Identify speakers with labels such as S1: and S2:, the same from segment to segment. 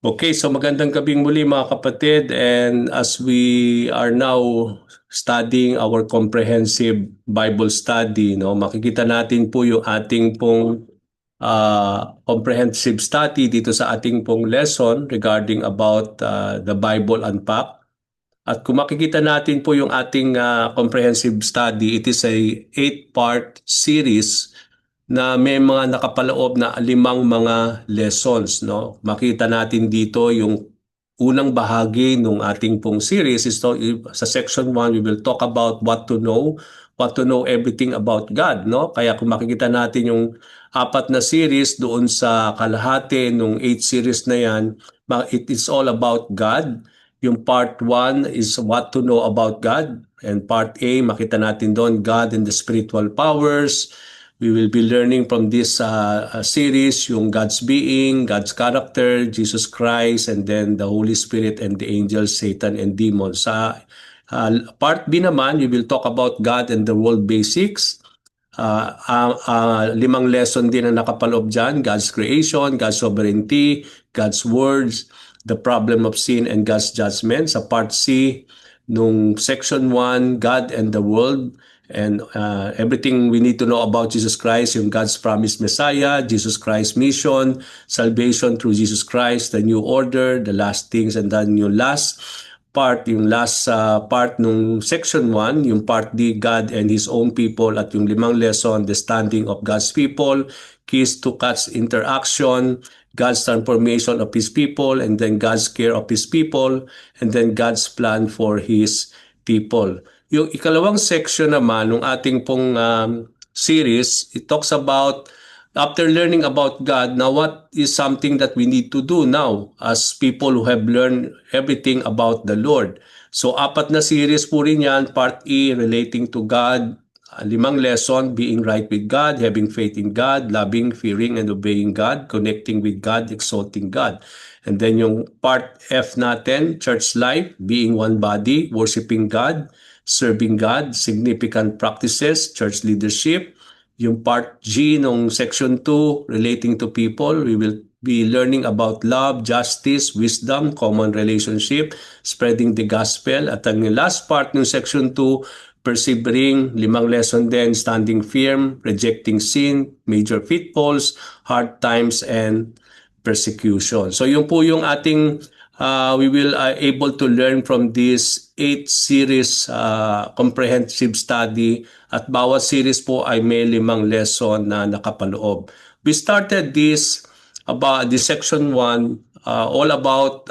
S1: Okay, so magandang gabing muli mga kapatid, and as we are now studying our comprehensive Bible study, no, makikita natin po yung ating pong comprehensive study dito sa ating pong lesson regarding about the Bible Unpacked. At kung makikita natin po yung ating comprehensive study, it is a 8-part series na may mga nakapaloob na 5 mga lessons, no? Makita natin dito yung unang bahagi ng ating pong series is sa section 1 we will talk about what to know everything about God, no? Kaya kung makikita natin yung 4 na series doon sa kalahati nung 8 series na yan, it is all about God. Yung part 1 is what to know about God, and part A makita natin doon God and the spiritual powers. We will be learning from this series yung God's being, God's character, Jesus Christ, and then the Holy Spirit and the angels, Satan and demons. Sa part B naman, we will talk about God and the world basics. 5 lesson din ang nakapaloob dyan: God's creation, God's sovereignty, God's words, the problem of sin, and God's judgment. Sa part C, nung section 1, God and the world, and everything we need to know about Jesus Christ, yung God's promised Messiah, Jesus Christ's mission, salvation through Jesus Christ, the new order, the last things, and then yung last part nung section 1, yung part D, God and His own people, at yung 5 lesson, the standing of God's people, keys to God's interaction, God's transformation of His people, and then God's care of His people, and then God's plan for His people. Yung ikalawang section naman ng ating pong series, it talks about after learning about God, now what is something that we need to do now as people who have learned everything about the Lord. So 4 na series po rin yan. Part E relating to God, 5 lesson, being right with God, having faith in God, loving, fearing, and obeying God, connecting with God, exalting God. And then yung part F natin, church life, being one body, worshiping God, serving God, significant practices, church leadership. Yung part G nung section 2, relating to people, we will be learning about love, justice, wisdom, common relationship, spreading the gospel. At ang last part ng section 2, persevering, 5 lesson din, standing firm, rejecting sin, major pitfalls, hard times, and persecution. So yun po yung ating we will able to learn from this 8 series comprehensive study, at bawat series po ay may 5 lesson na nakapaloob. We started this about the section 1 all about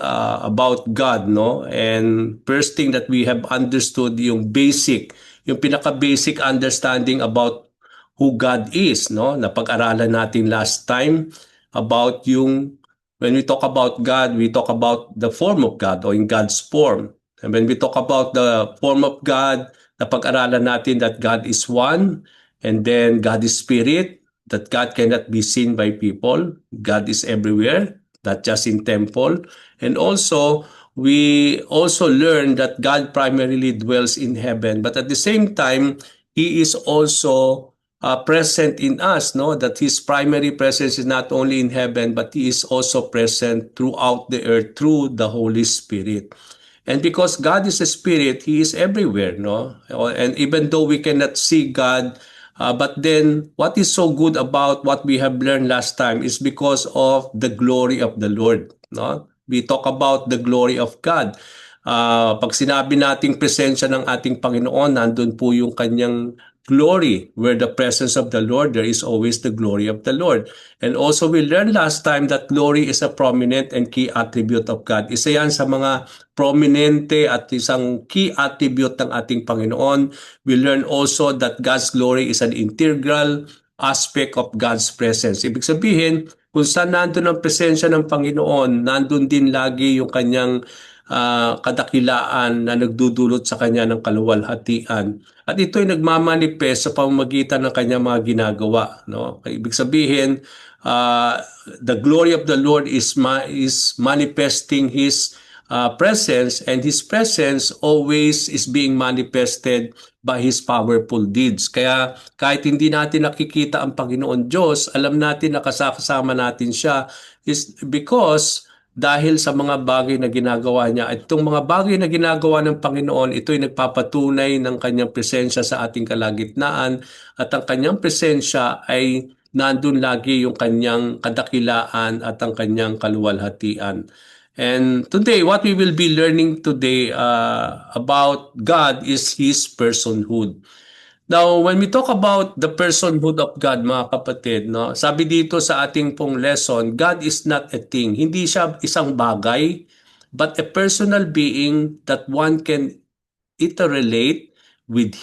S1: God, no? And first thing that we have understood yung pinaka-basic understanding about who God is, no? Napag-aralan natin last time about yung when we talk about God, we talk about the form of God, or in God's form. And when we talk about the form of God, napag-aralan natin that God is one, and then God is spirit, that God cannot be seen by people. God is everywhere, not just in temple. And also, we also learn that God primarily dwells in heaven, but at the same time, He is also present in us, no? That His primary presence is not only in heaven, but He is also present throughout the earth through the Holy Spirit. And because God is a spirit, He is everywhere, no? And even though we cannot see God, but then what is so good about what we have learned last time is because of the glory of the Lord, no? We talk about the glory of God. Pag sinabi nating presensya ng ating Panginoon, nandun po yung kanyang glory. Where the presence of the Lord, there is always the glory of the Lord. And also we learned last time that glory is a prominent and key attribute of God. Isa yan sa mga prominente at isang key attribute ng ating Panginoon. We learn also that God's glory is an integral aspect of God's presence. Ibig sabihin, kung saan nandun ang presensya ng Panginoon, nandun din lagi yung kanyang kadakilaan na nagdudulot sa kanya ng kaluwalhatian. At ito'y nagmamanifest sa pamamagitan ng kanyang mga ginagawa, no? Ibig sabihin, the glory of the Lord is manifesting His presence, and His presence always is being manifested by His powerful deeds. Kaya kahit hindi natin nakikita ang Panginoon Diyos, alam natin na kasama natin siya is because dahil sa mga bagay na ginagawa niya. At itong mga bagay na ginagawa ng Panginoon, ito'y nagpapatunay ng kanyang presensya sa ating kalagitnaan at ang kanyang presensya ay nandun lagi yung kanyang kadakilaan at ang kanyang kaluwalhatian. And today, what we will be learning today about God is His personhood. Now, when we talk about the personhood of God, mga kapatid, no, sabi dito sa ating pong lesson, God is not a thing. Hindi siya isang bagay, but a personal being that one can interrelate with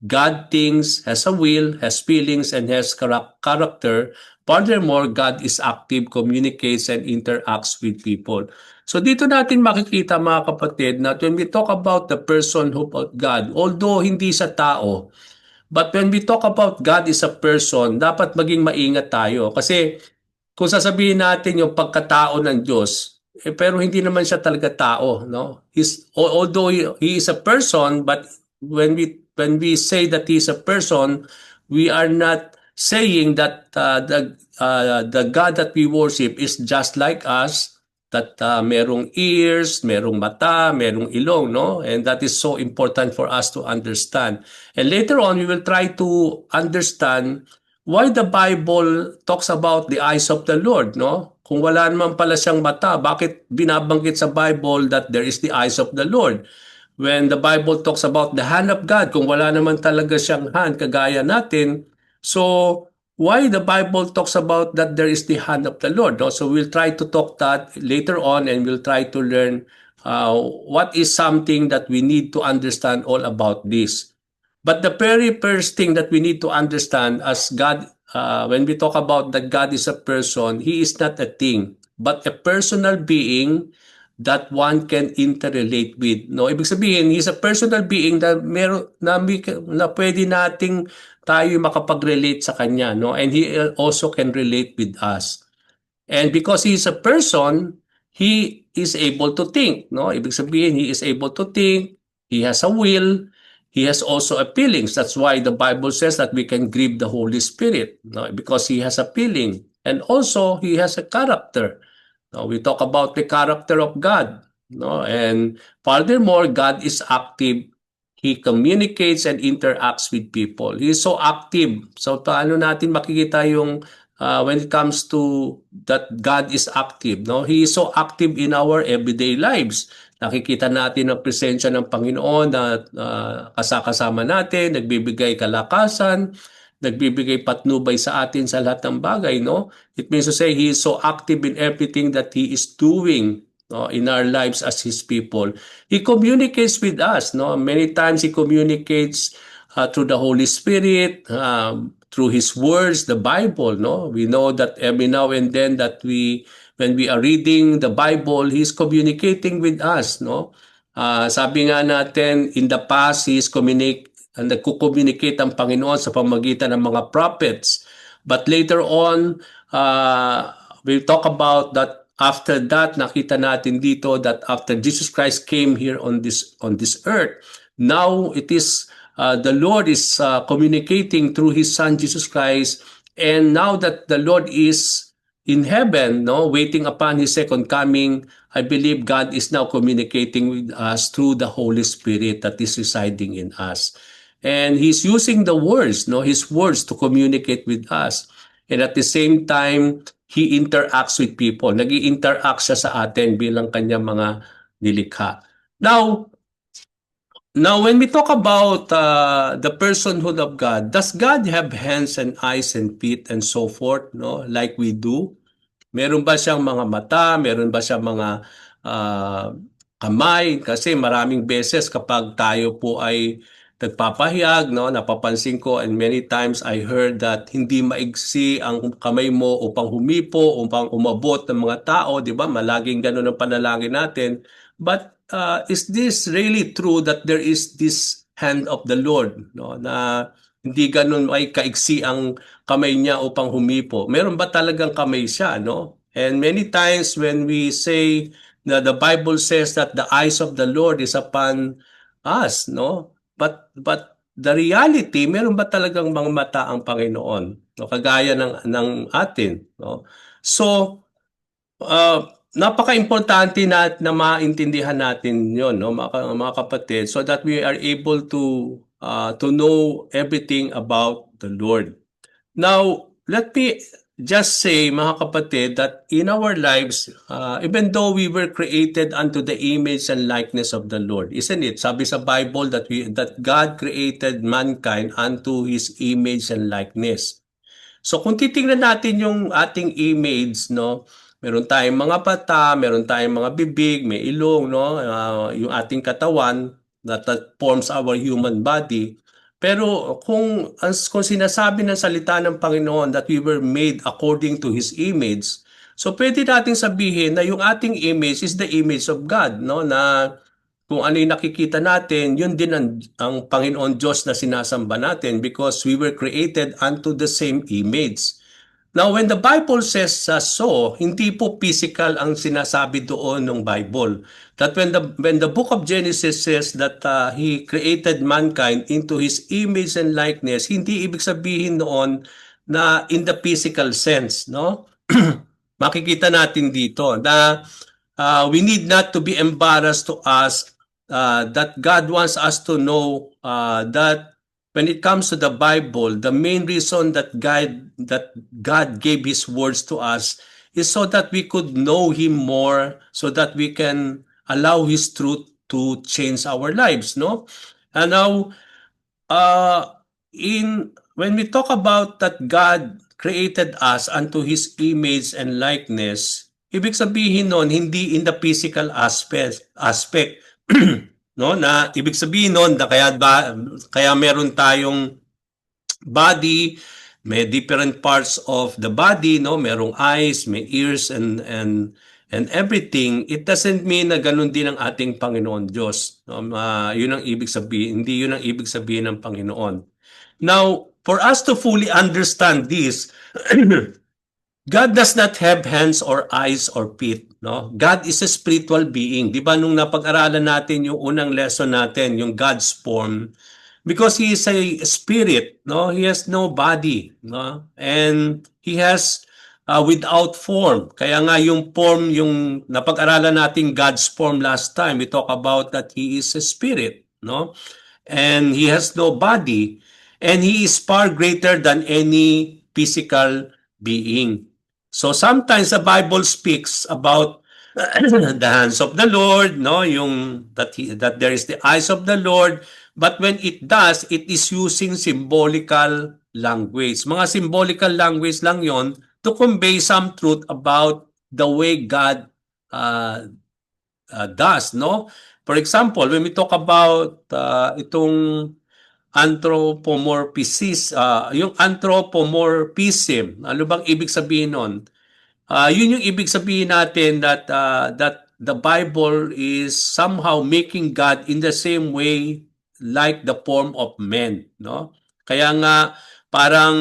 S1: God thinks, has a will, has feelings, and has character. Furthermore, God is active, communicates, and interacts with people. So dito natin makikita mga kapatid na when we talk about the personhood of God, although hindi sa tao, but when we talk about God is a person, dapat maging maingat tayo. Kasi kung sasabihin natin yung pagkatao ng Diyos, pero hindi naman siya talaga tao, no? Although he is a person, but when we say that he is a person, we are not saying that the God that we worship is just like us, that merong ears, merong mata, merong ilong, no? And that is so important for us to understand. And later on, we will try to understand why the Bible talks about the eyes of the Lord, no? Kung wala naman pala siyang mata, bakit binabanggit sa Bible that there is the eyes of the Lord? When the Bible talks about the hand of God, kung wala naman talaga siyang hand, kagaya natin, so why the Bible talks about that there is the hand of the Lord, no? So we'll try to talk that later on, and we'll try to learn what is something that we need to understand all about this. But the very first thing that we need to understand as God, when we talk about that God is a person, He is not a thing, but a personal being that one can interrelate with. No, ibig sabihin, He's a personal being na meron na pwede nating tayo makapag-relate sa kanya, no? And He also can relate with us. And because he is a person, he is able to think, no? Ibig sabihin, he is able to think, he has a will, he has also a feelings. That's why the Bible says that we can grieve the Holy Spirit, no? Because he has a feeling. And also, he has a character. No? We talk about the character of God, no? And furthermore, God is active. He communicates and interacts with people. He is so active. So, paano natin makikita yung when it comes to that God is active, no? He is so active in our everyday lives. Nakikita natin ang presensya ng Panginoon na kasama natin, nagbibigay kalakasan, nagbibigay patnubay sa atin sa lahat ng bagay, no? It means to say He is so active in everything that He is doing, no, in our lives as His people. He communicates with us, no? Many times He communicates through the Holy Spirit, through His words, the Bible, no? We know that every now and then that when we are reading the Bible, He's communicating with us, no? Sabi nga natin, in the past, nagko-communicate ang Panginoon sa pamamagitan ng mga prophets. But later on, we'll talk about that. After that, nakita natin dito that after Jesus Christ came here on this earth, now it is the Lord is communicating through His Son Jesus Christ, and now that the Lord is in heaven, no, waiting upon His second coming, I believe God is now communicating with us through the Holy Spirit that is residing in us, and He's using the words, no, His words to communicate with us, and at the same time He interacts with people. Nag-i-interact siya sa atin bilang kanyang mga nilikha. Now, when we talk about the personhood of God, does God have hands and eyes and feet and so forth, no? Like we do? Meron ba siyang mga mata? Meron ba siyang mga kamay? Kasi maraming beses kapag tayo po ay nagpapahayag, no? Napapansin ko, and many times I heard that hindi maigsi ang kamay mo upang humipo, upang umabot ng mga tao, di ba? Malaging ganun ang panalangin natin. But is this really true that there is this hand of the Lord, no? Na hindi ganun ay kaigsi ang kamay niya upang humipo. Meron ba talagang kamay siya, no? And many times when we say na the Bible says that the eyes of the Lord is upon us, no? But the reality, meron ba talagang mga mata ang Panginoon? No, kagaya ng atin, no? So Napaka-importante na maintindihan natin 'yon, 'no, mga kapatid, so that we are able to know everything about the Lord. Now, let me just say, mga kapatid, that in our lives, even though we were created unto the image and likeness of the Lord, isn't it? Sabi sa Bible that God created mankind unto His image and likeness. So kung titingnan natin yung ating image, no, meron tayong mga mata, meron tayong mga bibig, may ilong, no, yung ating katawan that forms our human body. Pero kung sinasabi ng salita ng Panginoon that we were made according to His image, so pwede nating sabihin na yung ating image is the image of God, no, na kung ano yung nakikita natin, yun din ang Panginoon Diyos na sinasamba natin because we were created unto the same image. Now, when the Bible says so, hindi po physical ang sinasabi doon ng Bible. That when the book of Genesis says that He created mankind into His image and likeness, hindi ibig sabihin noon na in the physical sense, no? Makikita natin dito na we need not to be embarrassed to us that God wants us to know that when it comes to the Bible, the main reason that God gave His words to us is so that we could know Him more, so that we can allow His truth to change our lives, no? And now, in when we talk about that God created us unto His image and likeness, ibig sabihin nun, hindi in the physical aspect no, na ibig sabihin nun na kaya meron tayong body, may different parts of the body, no, merong eyes, may ears, and everything. It doesn't mean na ganun din ang ating Panginoon Diyos, no? Yun ang ibig sabihin, hindi yun ang ibig sabihin ng Panginoon. Now, for us to fully understand this, God does not have hands or eyes or feet, no? God is a spiritual being. 'Di ba nung napag-aralan natin yung unang lesson natin, yung God's form, because He is a spirit, no? He has no body, no? And He has without form. Kaya nga yung form, yung napag-aralan natin God's form last time, we talk about that He is a spirit, no? And He has no body, and He is far greater than any physical being. So sometimes the Bible speaks about the hands of the Lord, no, yung that there is the eyes of the Lord, but when it does, it is using symbolical language. Mga symbolical language lang 'yon to convey some truth about the way God does, no? For example, when we talk about itong yung anthropomorphism, ano bang ibig sabihin nun? Yun yung ibig sabihin natin that the Bible is somehow making God in the same way like the form of men, no? Kaya nga parang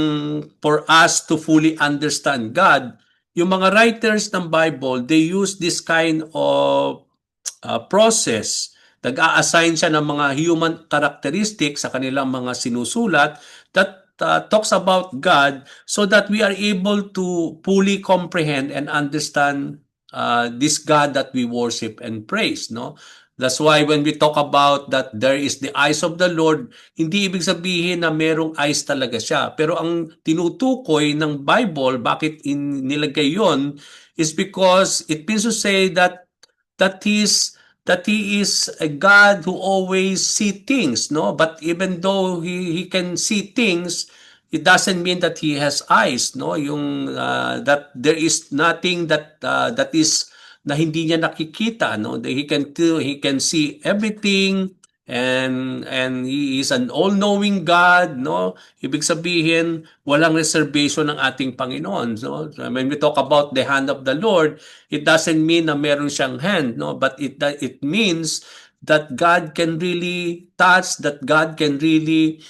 S1: for us to fully understand God, yung mga writers ng Bible, they use this kind of process. Nag-a-assign siya ng mga human characteristics sa kanilang mga sinusulat that talks about God so that we are able to fully comprehend and understand this God that we worship and praise, no? That's why when we talk about that there is the eyes of the Lord, hindi ibig sabihin na merong eyes talaga siya. Pero ang tinutukoy ng Bible, bakit nilagay yon, is because it means to say that he's that He is a God who always see things, no? But even though He can see things, it doesn't mean that He has eyes, no? Yung that there is nothing that is na hindi niya nakikita, no? He can see everything, and He is an all-knowing God, no? Ibig sabihin, walang reservation ng ating Panginoon. So when we talk about the hand of the Lord, it doesn't mean na meron siyang hand, no? But it means that God can really touch, that God can really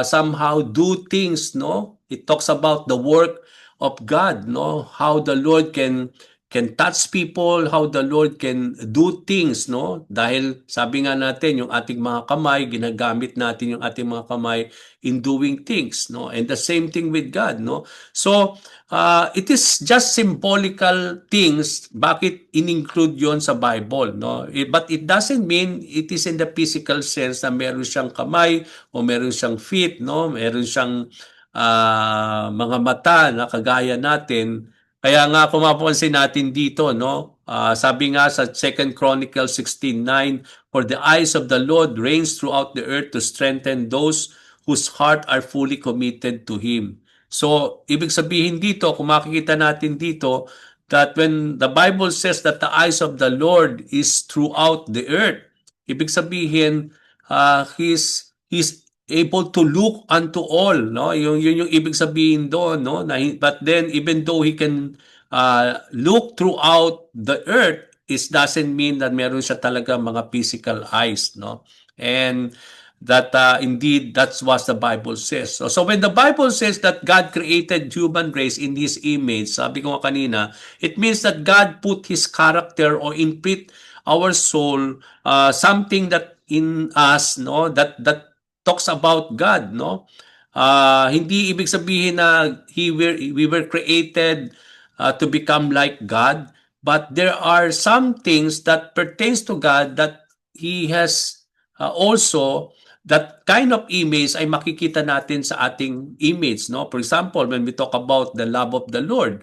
S1: somehow do things, no? It talks about the work of God, no? How the Lord can touch people, how the Lord can do things, no? Dahil sabi nga natin, yung ating mga kamay, ginagamit natin yung ating mga kamay in doing things, no? And the same thing with God, no? So, it is just symbolical things, bakit in-include yon sa Bible, no? But it doesn't mean it is in the physical sense na meron siyang kamay o meron siyang feet, no? Meron siyang mga mata na kagaya natin. Kaya nga kung mapapansin natin dito, no, sabi nga sa 2 Chronicles 16:9, "For the eyes of the Lord reigns throughout the earth to strengthen those whose heart are fully committed to Him." So, ibig sabihin dito, kung makikita natin dito, that when the Bible says that the eyes of the Lord is throughout the earth, ibig sabihin, He's able to look unto all, no? Yun yung ibig sabihin doon, no? But then even though he can look throughout the earth, it doesn't mean that meron siya talaga mga physical eyes, no? And that indeed that's what the Bible says. So when the Bible says that God created human race in His image, sabi ko nga kanina, it means that God put His character or imprint our soul something that in us, no, that talks about God, no? Hindi ibig sabihin na we were created to become like God, but there are some things that pertains to God that He has also that kind of image ay makikita natin sa ating image, no? For example, when we talk about the love of the Lord,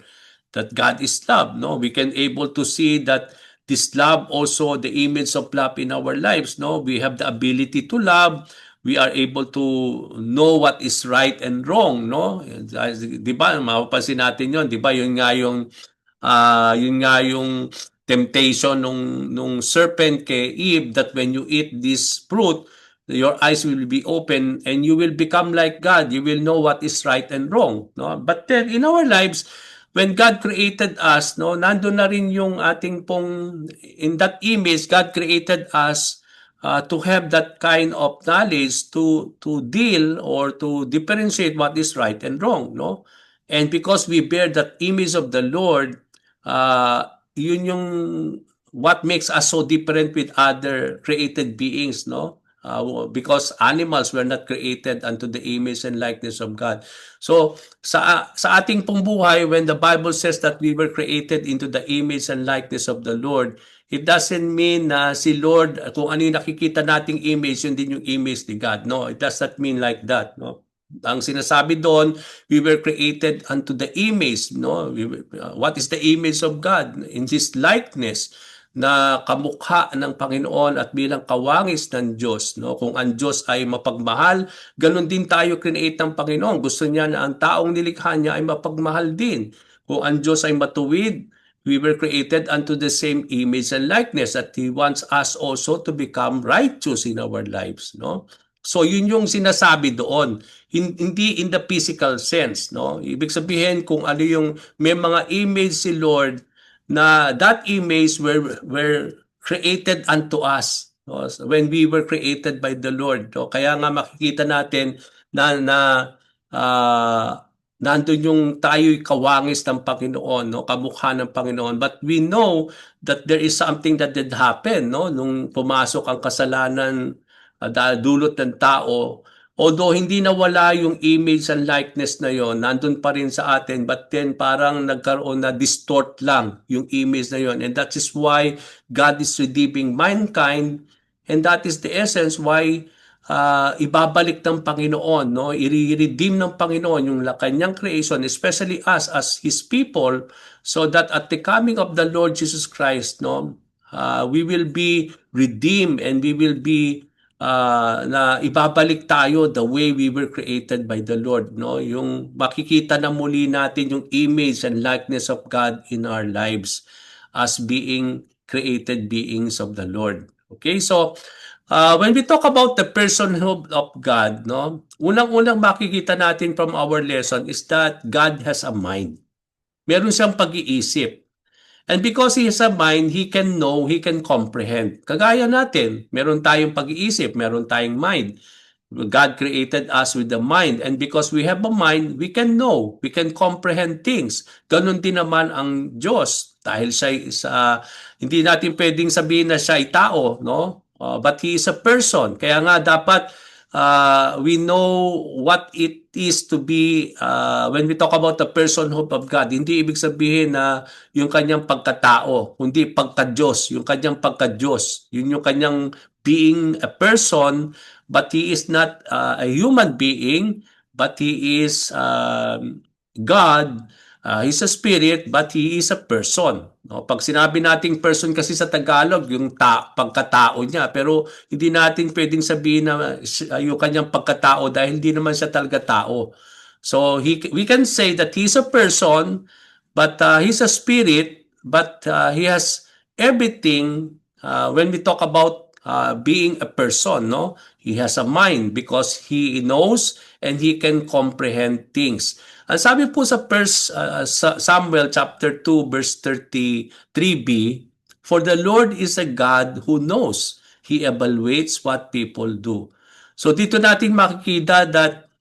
S1: that God is love, no? We can able to see that this love also the image of love in our lives, no? We have the ability to love, we are able to know what is right and wrong, no? 'Di ba? Mapapansin natin 'yon, 'di ba? Yun nga yung temptation nung serpent kay Eve, that when you eat this fruit, your eyes will be open and you will become like God. You will know what is right and wrong, no? But then in our lives, when God created us, no, nandun na rin yung ating pong in that image God created us to have that kind of knowledge to deal or to differentiate what is right and wrong, no? And because we bear that image of the Lord, yun yung what makes us so different with other created beings, no? Because animals were not created unto the image and likeness of God. So sa ating pong buhay, when the Bible says that we were created into the image and likeness of the Lord, it doesn't mean na si Lord, kung ano yung nakikita nating image, yun din yung image ni God. No, it does not mean like that, no? Ang sinasabi doon, we were created unto the image, no? What is the image of God? In His likeness, na kamukha ng Panginoon at bilang kawangis ng Diyos, no? Kung ang Diyos ay mapagmahal, ganun din tayo create ng Panginoon. Gusto niya na ang taong nilikha niya ay mapagmahal din. Kung ang Diyos ay matuwid, we were created unto the same image and likeness, that He wants us also to become righteous in our lives, no? So yun yung sinasabi doon, hindi in the physical sense, no? Ibig sabihin kung ano yung may mga image si Lord na that image were created unto us, no? So when we were created by the Lord, no? Kaya nga makikita natin na nandun yung tayo'y kawangis ng Panginoon, no? Kamukha ng Panginoon. But we know that there is something that did happen, no? Nung pumasok ang kasalanan dulot ng tao, although hindi nawala yung image and likeness na yon, nandun pa rin sa atin, but then parang nagkaroon na distort lang yung image na yon, and that is why God is redeeming mankind, and that is the essence why ibabalik ng Panginoon, no? I-redeem ng Panginoon yung kanyang creation, especially us as His people, so that at the coming of the Lord Jesus Christ, no, we will be redeemed and we will be na ibabalik tayo the way we were created by the Lord, no? Yung makikita na muli natin yung image and likeness of God in our lives as being created beings of the Lord. Okay, so when we talk about the personhood of God, no, unang-unang makikita natin from our lesson is that God has a mind. Meron siyang pag-iisip. And because He has a mind, He can know, He can comprehend. Kagaya natin, meron tayong pag-iisip, meron tayong mind. God created us with a mind. And because we have a mind, we can know, we can comprehend things. Ganon din naman ang Diyos. Dahil siya hindi natin pwedeng sabihin na siya ay tao, no? But he is a person. Kaya nga dapat we know what it is to be when we talk about the personhood of God. Hindi ibig sabihin na yung kanyang pagkatao, kundi pagka-Diyos, yung kanyang pagka-Diyos. Yun yung kanyang being a person, but he is not a human being, but he is God. He's a spirit, but he is a person. No? Pag sinabi nating person kasi sa Tagalog, yung pagkatao niya. Pero hindi natin pwedeng sabihin na yung kanyang pagkatao dahil hindi naman siya talaga tao. So we can say that he's a person, but he's a spirit, but he has everything when we talk about being a person, no? He has a mind because he knows and he can comprehend things. Ang sabi po sa Samuel chapter 2 verse 33b, for the Lord is a God who knows. He evaluates what people do. So dito natin makikita that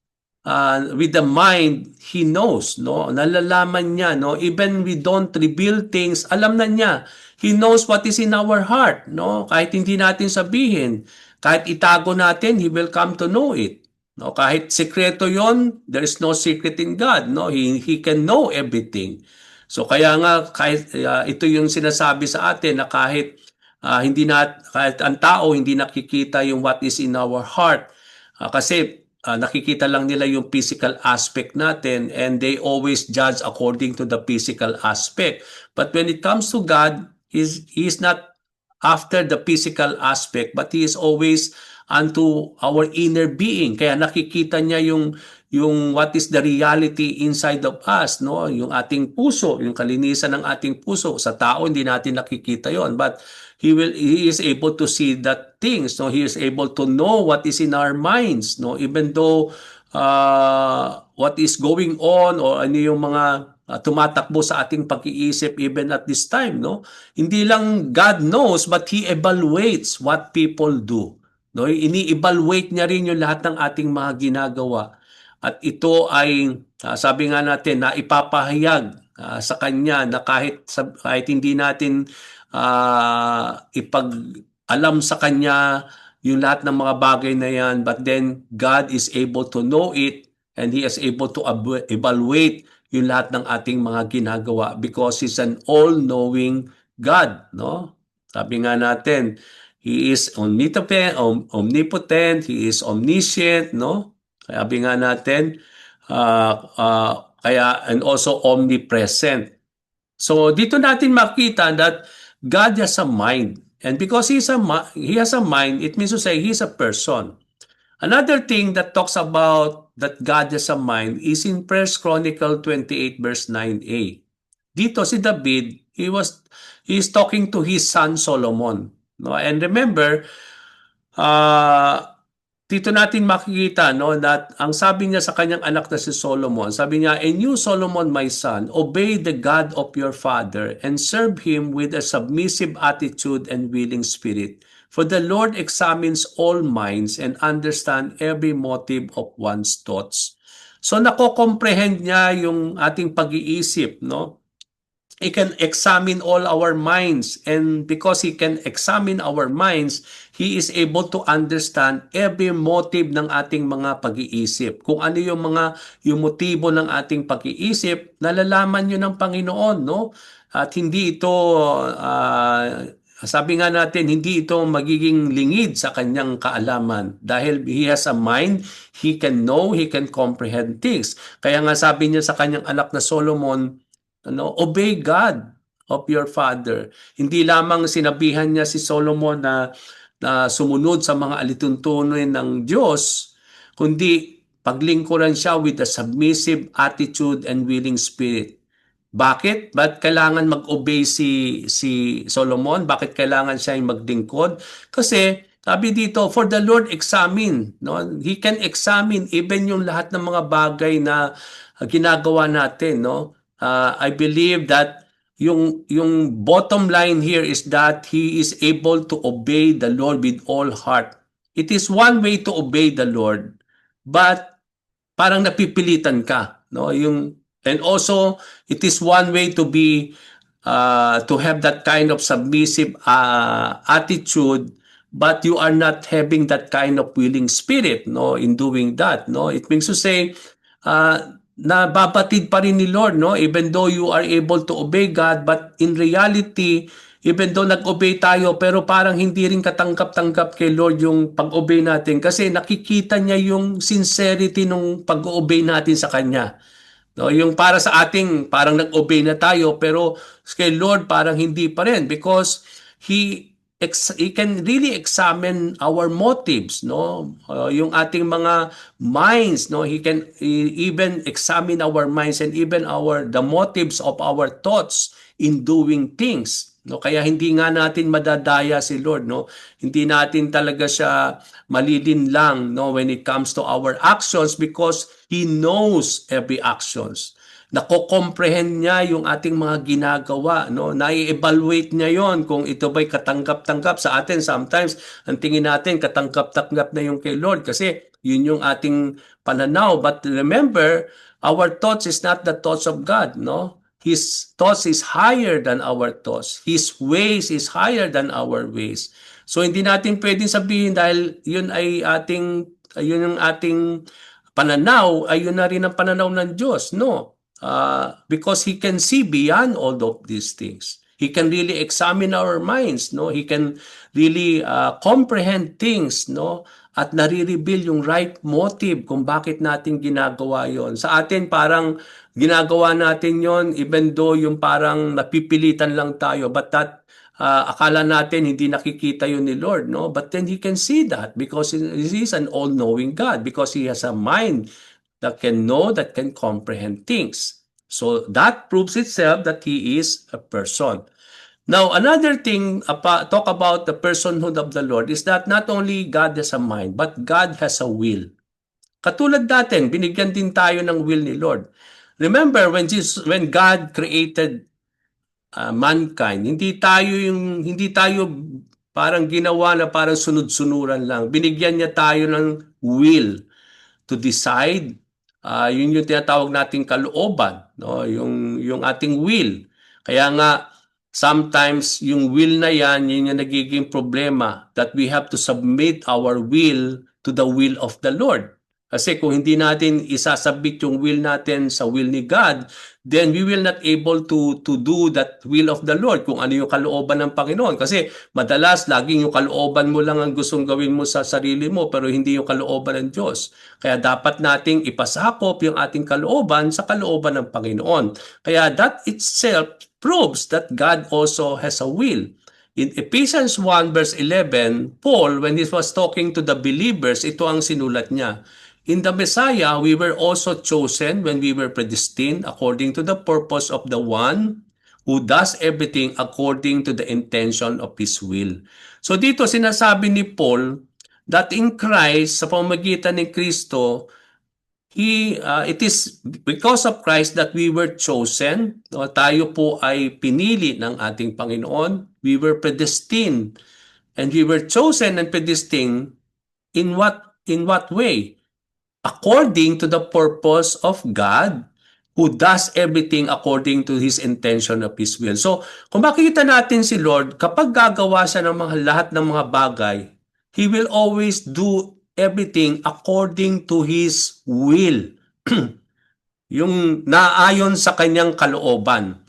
S1: with the mind, he knows, no? Nalalaman niya, no? Even we don't reveal things, alam na niya. He knows what is in our heart, no? Kahit hindi natin sabihin, kahit itago natin, he will come to know it. No, kahit sekreto 'yon, there is no secret in God, no? He can know everything. So kaya nga kahit ito yung sinasabi sa atin na kahit kahit ang tao hindi nakikita yung what is in our heart kasi nakikita lang nila yung physical aspect natin and they always judge according to the physical aspect. But when it comes to God, he is not after the physical aspect, but he is always unto our inner being. Kaya nakikita niya yung what is the reality inside of us, no? Yung ating puso, yung kalinisan ng ating puso. Sa tao hindi natin nakikita yon, but he is able to see that things, no? He is able to know what is in our minds, no? Even though what is going on or ano yung mga tumatakbo sa ating pag-iisip even at this time, no? Hindi lang God knows, but he evaluates what people do. No, ini-evaluate niya rin yung lahat ng ating mga ginagawa. At ito ay sabi nga natin na ipapahayag sa kanya na kahit hindi natin ipag-alam sa kanya yung lahat ng mga bagay na yan, but then God is able to know it and he is able to evaluate yung lahat ng ating mga ginagawa because he's an all-knowing God, no? Sabi nga natin, he is omnipotent, he is omniscient, no? Sabi nga natin, and also omnipresent. So dito natin makita that God has a mind. And because he has a mind, it means to say he's a person. Another thing that talks about that God has a mind is in 1 Chronicle 28 verse 9a. Dito si David, he's talking to his son Solomon. No? And remember, dito natin makikita that ang sabi niya sa kanyang anak na si Solomon, sabi niya, "And you, Solomon, my son, obey the God of your father and serve him with a submissive attitude and willing spirit. For the Lord examines all minds and understand every motive of one's thoughts." So nako-comprehend niya yung ating pag-iisip, no? He can examine all our minds, and because he can examine our minds, he is able to understand every motive ng ating mga pag-iisip. Kung ano yung motibo ng ating pag-iisip, nalalaman yun ng Panginoon, no? At hindi ito sabi nga natin, hindi ito magiging lingid sa kanyang kaalaman. Dahil he has a mind, he can know, he can comprehend things. Kaya nga sabi niya sa kanyang anak na Solomon, obey God of your father. Hindi lamang sinabihan niya si Solomon na sumunod sa mga alituntunin ng Diyos, kundi paglingkuran siya with a submissive attitude and willing spirit. Bakit? Ba't kailangan mag-obey si Solomon? Bakit kailangan siya yung maglingkod? Kasi sabi dito, for the Lord examine. No? He can examine even yung lahat ng mga bagay na ginagawa natin. No? I believe that yung bottom line here is that he is able to obey the Lord with all heart. It is one way to obey the Lord, but parang napipilitan ka, no? And also it is one way to be to have that kind of submissive attitude, but you are not having that kind of willing spirit, no, in doing that, no. It means to say, nababatid pa rin ni Lord, no, even though you are able to obey God, but in reality, even though nag-obey tayo, pero parang hindi rin katanggap-tanggap kay Lord yung pag-obey natin kasi nakikita niya yung sincerity nung pag-obey natin sa Kanya. No, yung para sa ating parang nag-obey na tayo pero kay Lord parang hindi pa rin because he can really examine our motives, no, yung ating mga minds, no, he even examine our minds and even the motives of our thoughts in doing things, no. Kaya hindi nga natin madadaya si Lord, no, hindi natin talaga siya malilin lang, no, when it comes to our actions because He knows every actions. Nako-comprehend niya yung ating mga ginagawa, no? Nai-evaluate niya yon kung ito ba'y katanggap-tanggap sa atin. Sometimes, ang tingin natin katanggap-tanggap na yung kay Lord kasi yun yung ating pananaw. But remember, our thoughts is not the thoughts of God, no? His thoughts is higher than our thoughts. His ways is higher than our ways. So hindi natin pwedeng sabihin dahil yun ay yun yung ating pananaw ay yun na rin ang pananaw ng Diyos. No. Because He can see beyond all of these things. He can really examine our minds. No. He can really comprehend things. No. At nare-reveal yung right motive kung bakit natin ginagawa yon. Sa atin parang ginagawa natin yon even though yung parang napipilitan lang tayo. But that akala natin hindi nakikita yun ni Lord, no? But then He can see that because He is an all-knowing God, because He has a mind that can know, that can comprehend things. So that proves itself that He is a person. Now, another thing, talk about the personhood of the Lord is that not only God has a mind, but God has a will. Katulad natin, binigyan din tayo ng will ni Lord. Remember, when God created mankind. Hindi tayo parang ginawa na parang sunod-sunuran lang. Binigyan niya tayo ng will to decide. Yun yung tinatawag nating kalooban, no? Yung ating will. Kaya nga sometimes yung will na yan, yun yung nagiging problema that we have to submit our will to the will of the Lord. Kasi kung hindi natin isasabit yung will natin sa will ni God, then we will not able to do that will of the Lord, kung ano yung kalooban ng Panginoon. Kasi madalas, laging yung kalooban mo lang ang gustong gawin mo sa sarili mo, pero hindi yung kalooban ng Diyos. Kaya dapat nating ipasakop yung ating kalooban sa kalooban ng Panginoon. Kaya that itself proves that God also has a will. In Ephesians 1 verse 11, Paul, when he was talking to the believers, ito ang sinulat niya. In the Messiah, we were also chosen when we were predestined according to the purpose of the one who does everything according to the intention of His will. So dito sinasabi ni Paul that in Christ, sa pamamagitan ni Kristo, it is because of Christ that we were chosen. No, tayo po ay pinili ng ating Panginoon. We were predestined. And we were chosen and predestined in what way? According to the purpose of God, who does everything according to His intention of His will. So, kung makikita natin si Lord, kapag gagawa siya ng lahat ng mga bagay, He will always do everything according to His will. Yung naayon sa kanyang kalooban.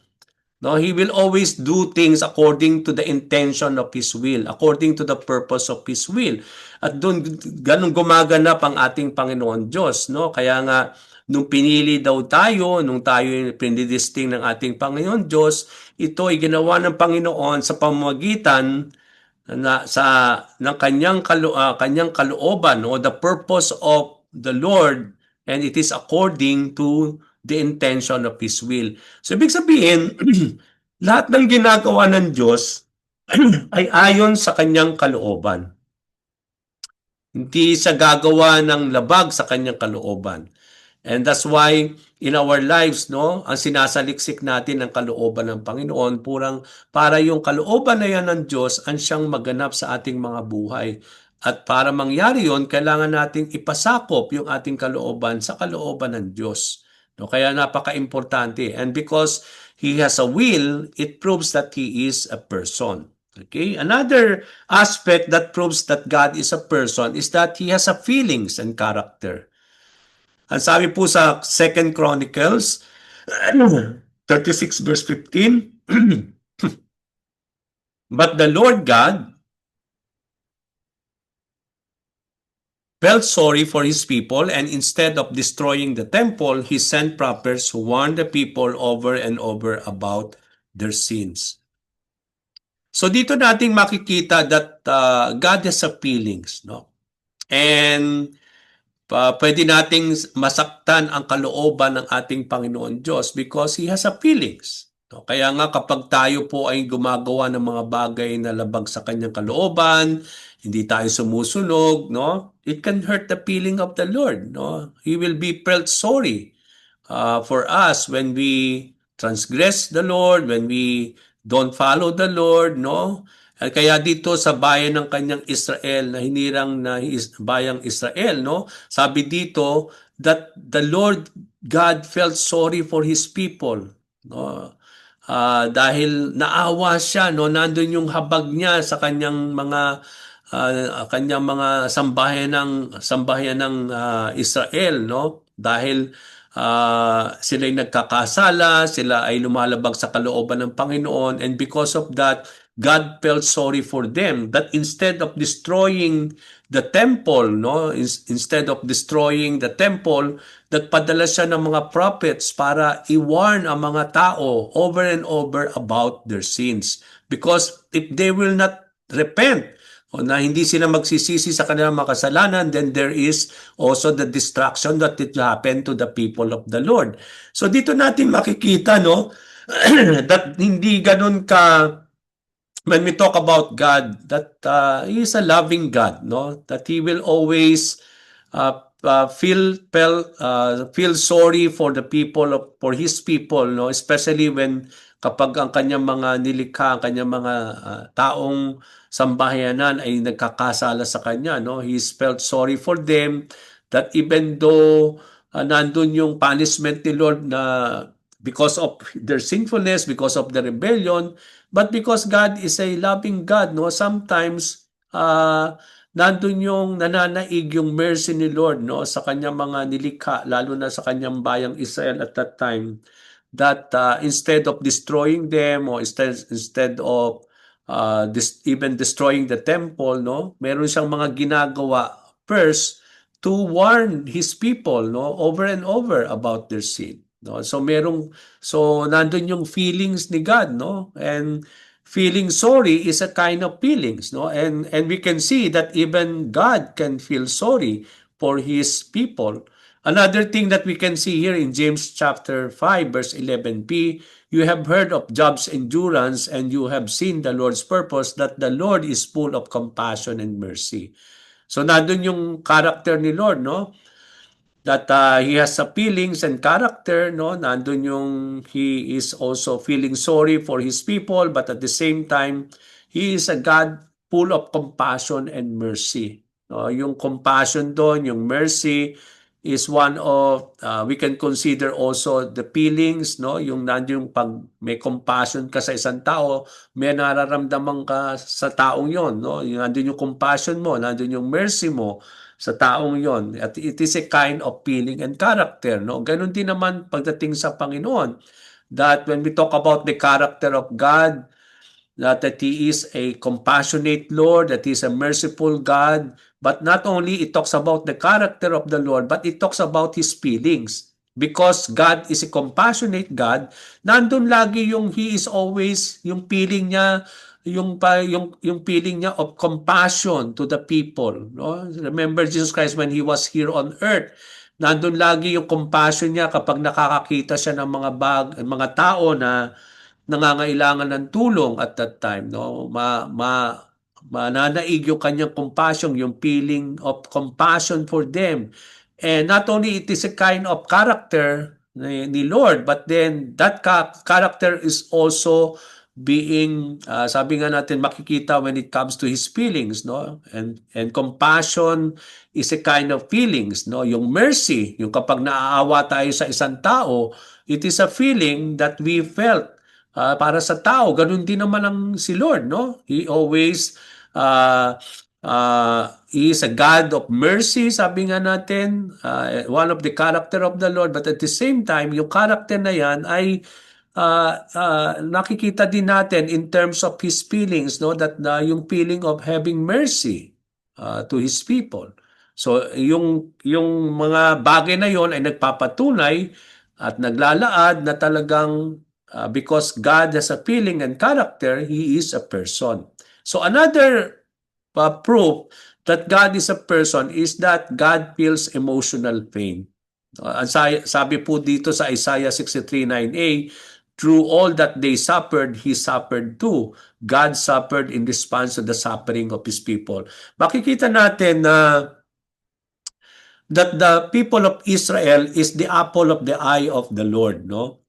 S1: No, He will always do things according to the intention of His will, according to the purpose of His will. At doon, ganun gumaganap ang ating Panginoon Diyos. No? Kaya nga, nung pinili daw tayo, nung tayo pinidisting ng ating Panginoon Diyos, ito ay ginawa ng Panginoon sa pamamagitan ng kanyang kalooban, o the purpose of the Lord, and it is according to the intention of His will. So, ibig sabihin, lahat ng ginagawa ng Diyos ay ayon sa kanyang kalooban. Hindi siya gagawa ng labag sa kanyang kalooban. And that's why in our lives, no, ang sinasaliksik natin ng kalooban ng Panginoon, para yung kalooban na yan ng Diyos ang siyang maganap sa ating mga buhay. At para mangyari yon, kailangan nating ipasakop yung ating kalooban sa kalooban ng Diyos. No, kaya napaka-importante. And because he has a will, it proves that he is a person. Okay? Another aspect that proves that God is a person is that he has a feelings and character. Ang sabi po sa Second Chronicles 36 verse 15, but the Lord God felt sorry for his people, and instead of destroying the temple, he sent prophets who warned the people over and over about their sins. So dito nating makikita that God has a feelings, no? And pwede nating masaktan ang kalooban ng ating Panginoon Diyos because He has a feelings. No? Kaya nga kapag tayo po ay gumagawa ng mga bagay na labag sa kanyang kalooban, hindi tayo sumusunog, no? It can hurt the feeling of the Lord, no? He will be felt sorry for us when we transgress the Lord, when we don't follow the Lord, no? Kaya dito sa bayan ng kanyang Israel na hinirang na bayang Israel, no? Sabi dito that the Lord God felt sorry for his people, no? Dahil naawa siya, no? Nandun yung habag niya sa kanyang mga sambahayan ng Israel, no? Dahil sila'y nagkakasala, sila ay lumalabag sa kalooban ng Panginoon, and because of that, God felt sorry for them, that instead of destroying the temple, no, instead of destroying the temple, nagpadala siya ng mga prophets para i-warn ang mga tao over and over about their sins. Because if they will not repent, o na hindi sila magsisisi sa kanilang makasalanan, then there is also the destruction that it will happen to the people of the Lord. So dito natin makikita, no, that hindi ganun ka, when we talk about God, that He is a loving God, no, that He will always feel sorry for the people for His people, no, especially when kapag ang kanyang mga nilikha, ang kanyang mga taong sambahayanan ay nagkakasala sa kanya, no? He's felt sorry for them, that even though nandun yung punishment ni Lord na because of their sinfulness, because of the rebellion, but because God is a loving God, no? Sometimes nandun yung nananaig yung mercy ni Lord, no, sa kanyang mga nilikha, lalo na sa kanyang bayang Israel at that time, that instead of destroying them, or instead of even destroying the temple, no, meron siyang mga ginagawa first to warn his people, no, over and over about their sin, no. So nandun yung feelings ni God, no, and feeling sorry is a kind of feelings, no, and we can see that even God can feel sorry for his people. Another thing that we can see here in James chapter 5 verse 11b, you have heard of Job's endurance and you have seen the Lord's purpose, that the Lord is full of compassion and mercy. So nandun yung character ni Lord, no? That he has a feelings and character, no? Nandun yung he is also feeling sorry for his people, but at the same time, he is a God full of compassion and mercy. No? Yung compassion doon, yung mercy, is one of we can consider also the feelings, no, yung nandiyo yung pag may compassion ka sa isang tao, may nararamdaman ka sa taong yon, no, yung nandiyo yung compassion mo, nandiyo yung mercy mo sa taong yon, at it is a kind of feeling and character, no. Ganun din naman pagdating sa Panginoon, that when we talk about the character of God, that He is a compassionate Lord, that He is a merciful God. But not only it talks about the character of the Lord, but it talks about His feelings. Because God is a compassionate God, nandun lagi yung He is always, yung feeling niya, yung feeling niya of compassion to the people. No? Remember Jesus Christ when He was here on earth, nandun lagi yung compassion niya kapag nakakakita siya ng mga tao na nangangailangan ng tulong at that time, no, mananaig yung kanyang compassion, yung feeling of compassion for them. And not only it is a kind of character ni Lord, but then that character is also sabi nga natin, makikita when it comes to his feelings, no? And compassion is a kind of feelings, no? Yung mercy, yung kapag naaawa tayo sa isang tao, it is a feeling that we felt para sa tao. Ganun din naman ang si Lord, no? He is a God of mercy, sabi nga natin, one of the character of the Lord, but at the same time, yung character na yan ay nakikita din natin in terms of his feelings, no, that yung feeling of having mercy to his people. So yung mga bagay na yon ay nagpapatunay at naglalaad na talagang because God has a feeling and character, he is a person. So another proof that God is a person is that God feels emotional pain. Sabi po dito sa Isaiah 63:9a, through all that they suffered, He suffered too. God suffered in response to the suffering of His people. Makikita natin na that the people of Israel is the apple of the eye of the Lord, no?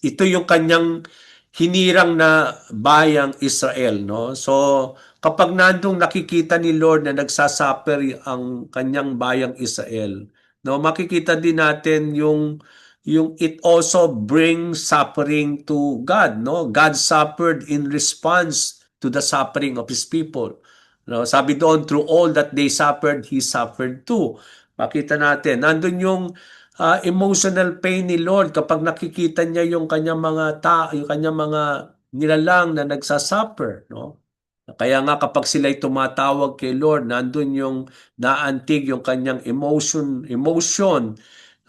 S1: Ito yung kanyang hinirang na bayang Israel, no? So, kapag nandong nakikita ni Lord na nagsasuffer ang kanyang bayang Israel, no? Makikita din natin yung it also brings suffering to God, no? God suffered in response to the suffering of His people. No? Sabi doon, through all that they suffered, He suffered too. Makita natin, nandun yung emotional pain ni Lord kapag nakikita niya yung kanyang mga yung kanyang mga nilalang na nagsasuffer, no? Kaya nga kapag sila'y tumatawag kay Lord, nandun yung naantig yung kanyang emotion,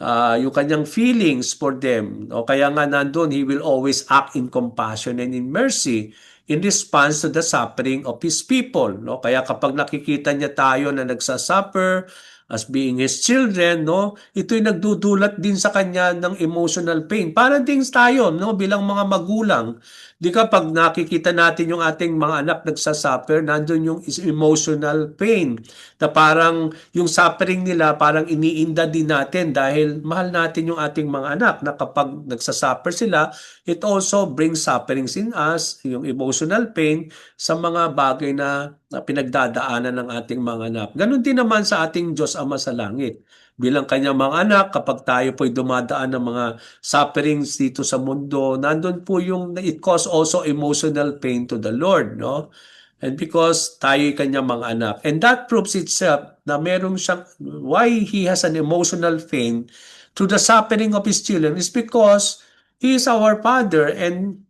S1: yung kanyang feelings for them. O kaya nga nandun, He will always act in compassion and in mercy in response to the suffering of His people. No? Kaya kapag nakikita niya tayo na nagsasuffer as being His children, no? Ito'y nagdudulot din sa kanya ng emotional pain. Parang din tayo, no? Bilang mga magulang, di kapag nakikita natin yung ating mga anak nagsasuffer, nandun yung emotional pain na parang yung suffering nila parang iniinda din natin dahil mahal natin yung ating mga anak na kapag nagsasuffer sila, it also brings sufferings in us, yung emotional pain sa mga bagay na pinagdadaanan ng ating mga anak. Ganon din naman sa ating Diyos Ama sa Langit. Bilang kanyang mga anak, kapag tayo po'y dumadaan ng mga sufferings dito sa mundo, nandun po yung it cause also emotional pain to the Lord, no? And because tayo'y kanyang mga anak. And that proves itself na meron siyang, why He has an emotional pain to the suffering of His children is because He is our Father, and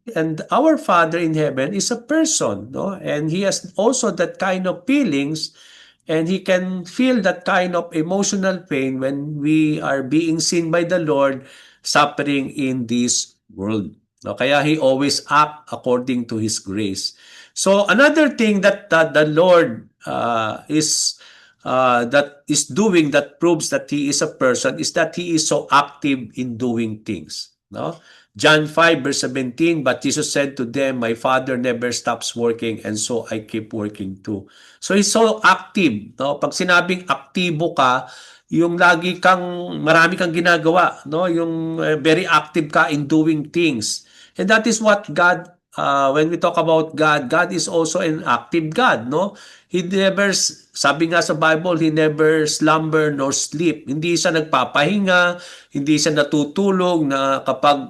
S1: our Father in heaven is a person, no? And He has also that kind of feelings, and He can feel that kind of emotional pain when we are being seen by the Lord suffering in this world. No? Kaya He always act according to His grace. So another thing that the Lord that is doing that proves that He is a person is that He is so active in doing things. No? John 5 verse 17, but Jesus said to them, my Father never stops working and so I keep working too. So He's so active. No? Pag sinabing aktibo ka, yung marami kang ginagawa. No? Yung very active ka in doing things. And that is what God, when we talk about God, God is also an active God. No? He never, sabi nga sa Bible, He never slumber nor sleep. Hindi siya nagpapahinga, hindi siya natutulog na kapag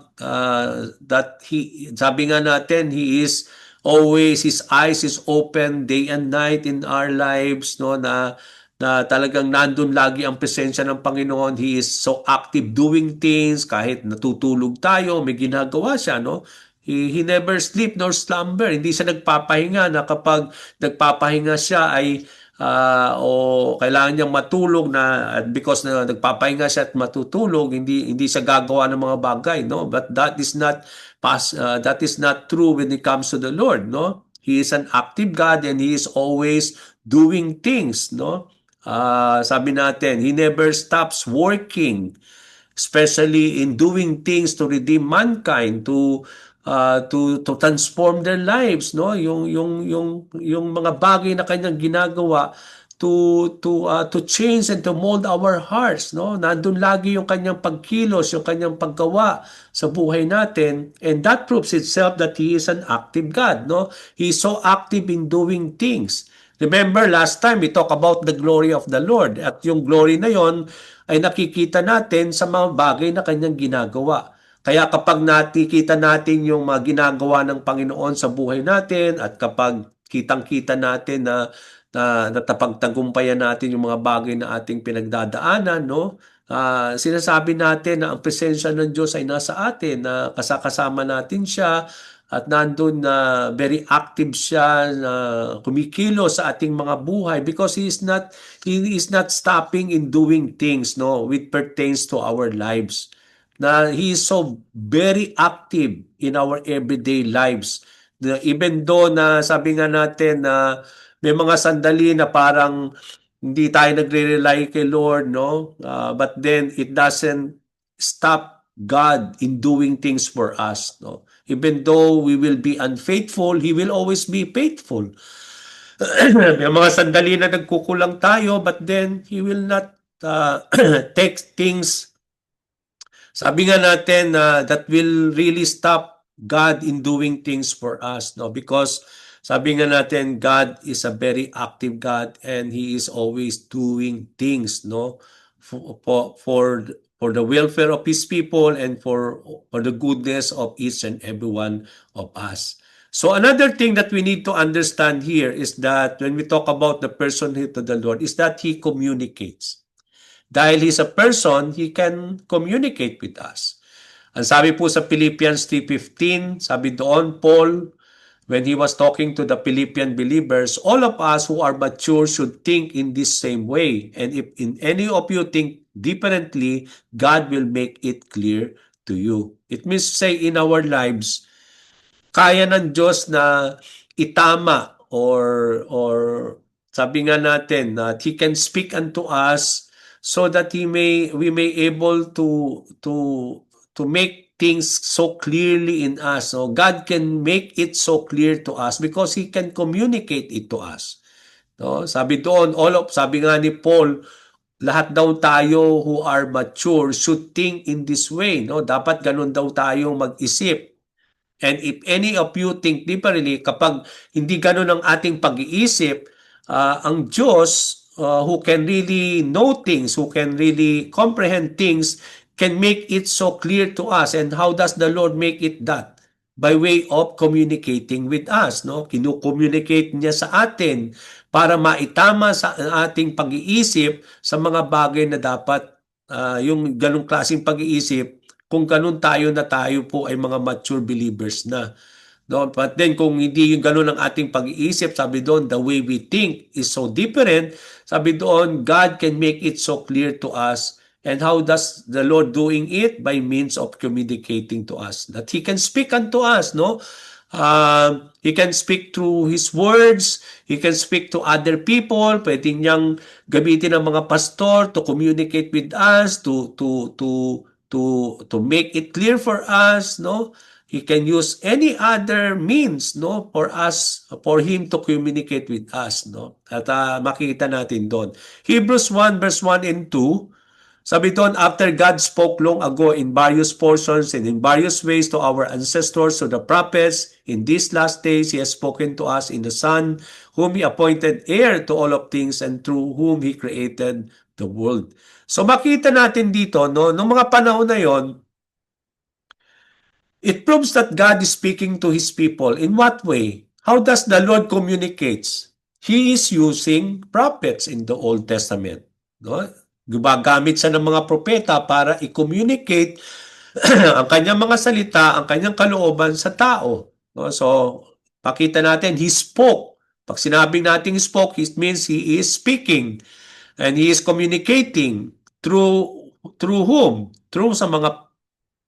S1: sabi nga natin, He is always, His eyes is open day and night in our lives, no, na talagang nandun lagi ang presensya ng Panginoon. He is so active doing things, kahit natutulog tayo, may ginagawa siya, no? He never sleep nor slumber. Hindi siya nagpapahinga na kapag nagpapahinga siya ay o kailangan niyang matulog na because na nagpapahinga siya at matutulog, hindi siya gagawa ng mga bagay, no? But that is not true when it comes to the Lord, no? He is an active God and He is always doing things, no? Sabi natin, He never stops working, especially in doing things to redeem mankind, to transform their lives, no? Yung mga bagay na kanyang ginagawa to change and to mold our hearts, no? Nandun lagi yung kanyang pagkilos, yung kanyang paggawa sa buhay natin, and that proves itself that He is an active God, no? He is so active in doing things. Remember last time we talked about the glory of the Lord, at yung glory na yon ay nakikita natin sa mga bagay na kanyang ginagawa. Kaya kapag nakikita natin yung mga ginagawa ng Panginoon sa buhay natin, at kapag kitang-kita natin na natapagtagumpayan natin yung mga bagay na ating pinagdadaanan, no? Sinasabi natin na ang presensya ng Diyos ay nasa atin, na kasama natin siya, at nandun na very active siya, na kumikilos sa ating mga buhay, because he is not stopping in doing things, no, which pertains to our lives. Na He is so very active in our everyday lives. Even though na sabi nga natin na may mga sandali na parang hindi tayo nagre-rely kay Lord, no? But then it doesn't stop God in doing things for us, no? Even though we will be unfaithful, He will always be faithful. May mga sandali na nagkukulang tayo, but then He will not take things, sabi nga natin, that will really stop God in doing things for us, no? Because sabi nga natin, God is a very active God, and He is always doing things, no? For the welfare of His people, and for the goodness of each and every one of us. So another thing that we need to understand here is that when we talk about the personhood of the Lord, is that He communicates. Dahil He's a person, He can communicate with us. Ang sabi po sa Philippians 3:15, sabi doon, Paul, when he was talking to the Philippian believers, all of us who are mature should think in this same way. And if in any of you think differently, God will make it clear to you. It means to say in our lives, kaya ng Diyos na itama, or sabi nga natin that He can speak unto us, so that we may able to make things so clearly in us. So God can make it so clear to us because He can communicate it to us. No? Sabi doon, sabi nga ni Paul, lahat daw tayo who are mature should think in this way. No? Dapat ganun daw tayo mag-isip. And if any of you think differently, kapag hindi ganun ang ating pag-iisip, ang Diyos, who can really know things, who can really comprehend things, can make it so clear to us. And how does the Lord make it that? By way of communicating with us, no? Kinu-communicate niya sa atin para maitama sa ating pag-iisip sa mga bagay na dapat, yung ganung klaseng pag-iisip, kung ganun na tayo po ay mga mature believers na. No? But then kung hindi yung ganun ang ating pag-iisip, sabi doon, the way we think is so different. Sabi doon, God can make it so clear to us. And how does the Lord doing it? By means of communicating to us. That He can speak unto us, no? He can speak through His words. He can speak to other people. Pwede niyang gamitin ng mga pastor to communicate with us, to make it clear for us, no? He can use any other means, no, for Him to communicate with us, no? At makikita natin doon. Hebrews 1 verse 1 and 2, sabi doon, after God spoke long ago in various portions and in various ways to our ancestors, to the prophets, in these last days He has spoken to us in the Son, whom He appointed heir to all of things, and through whom He created the world. So makita natin dito, no, nung mga panahon na yon, it proves that God is speaking to His people. In what way? How does the Lord communicates? He is using prophets in the Old Testament. No? Gumagamit siya ng mga propeta para i-communicate ang kanyang mga salita, ang kanyang kalooban sa tao. No? So, pakita natin, He spoke. Pag sinabing natin spoke, it means He is speaking. And He is communicating through whom? Through sa mga